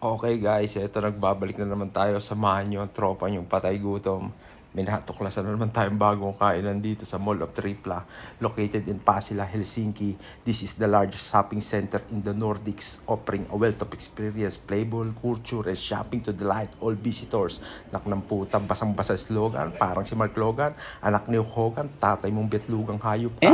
Okay guys, eto nagbabalik na naman tayo. Samahan niyo ang tropa niyong patay gutom. May natuklasan na naman tayong bagong kainan dito sa Mall of Tripla, located in Pasila, Helsinki. This is the largest shopping center in the Nordics, offering a wealth of experience, playful culture, and shopping to delight all visitors. Nak ng puta, basang-basa slogan, parang si Mark Logan, anak ni Hogan, tatay mong betlugang hayop ka.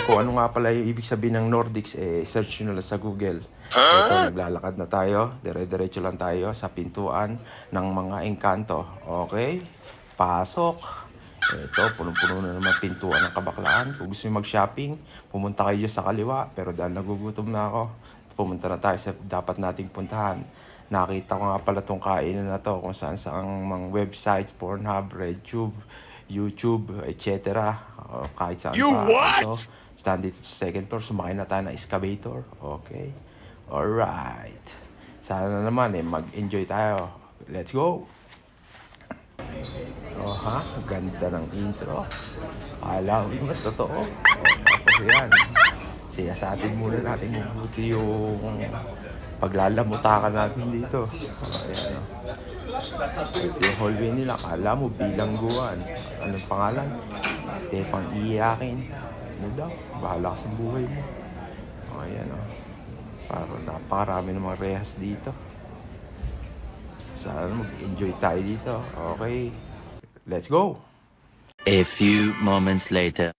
Kung ano nga pala yung ibig sabihin ng Nordics, search nyo na lang sa Google. Ito, naglalakad na tayo. Dire-diretso lang tayo sa pintuan ng mga engkanto. Okay? Pasok. Ito, punong-puno na naman pintuan ng Kabaklaan. Kung gusto nyo mag-shopping, pumunta kayo sa kaliwa. Pero dahil nagugutom na ako, pumunta na tayo sa dapat nating puntahan. Nakita ko nga pala itong kainan na to kung saan sa mga websites, Pornhub, RedTube, YouTube, etc. Kahit saan pa. Ito, stand dito sa second floor. Sumakay na tayo ng excavator. Okay. Alright. Sana naman mag-enjoy tayo. Let's go! Oh ha? Ganda ng intro. Alam mo ba totoo? Tapos yan. Siya sa atin muna natin mabuti yung paglalamutakan natin dito. Ayan o. Ito yung hallway nila. Kala mo bilangguan. Anong pangalan? Tepang iyakin. Ano daw? Bahala ka sa buhay mo. Ayan o. Parang napakarami ng mga rehas dito. Sana mag-enjoy tayo dito. Okay. Let's go! A few moments later.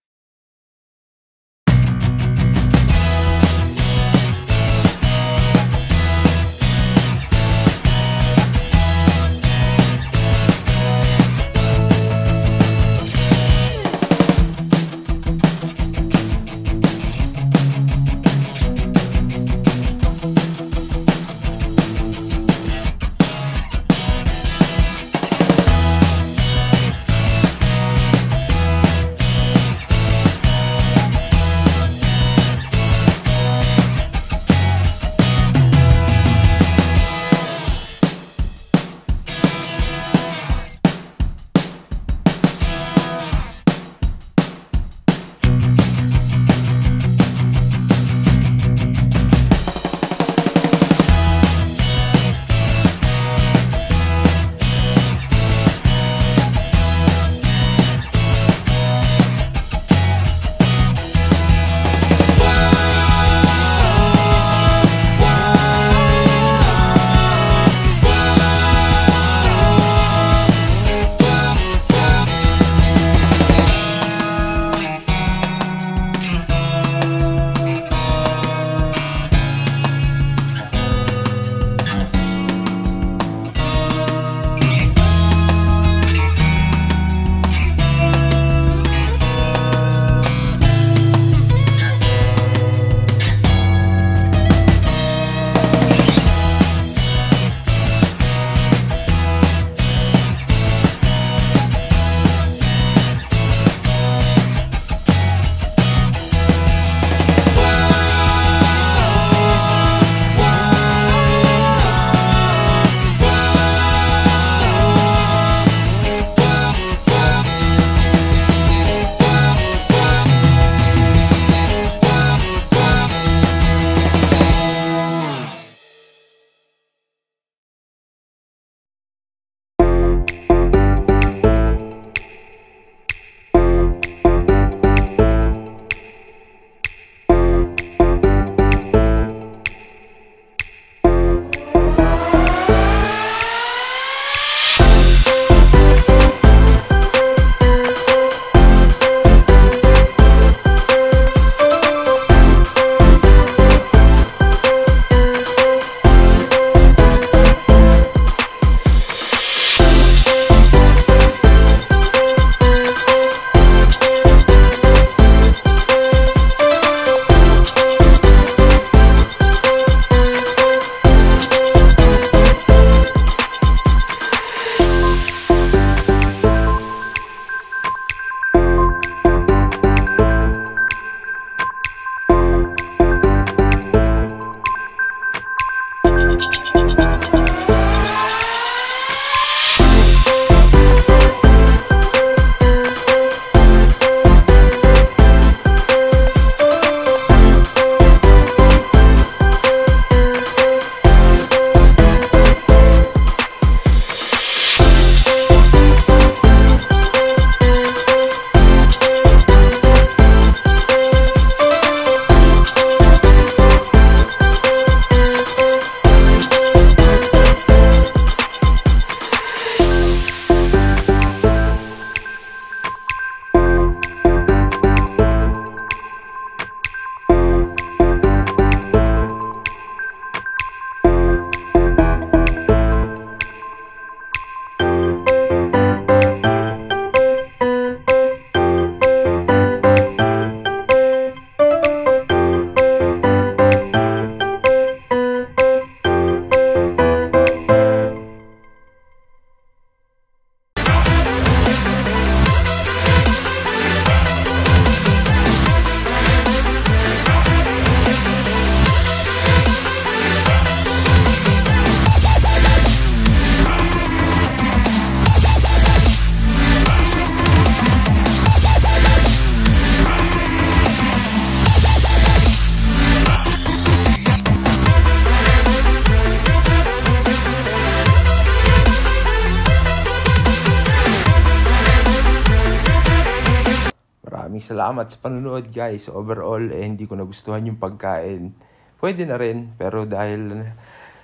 salamat sa panunood guys. Overall, hindi ko nagustuhan yung pagkain. Pwede na rin, pero dahil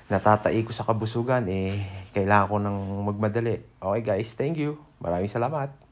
natatai ko sa kabusugan, kailangan ko nang magmadali. Okay guys, thank you. Maraming salamat.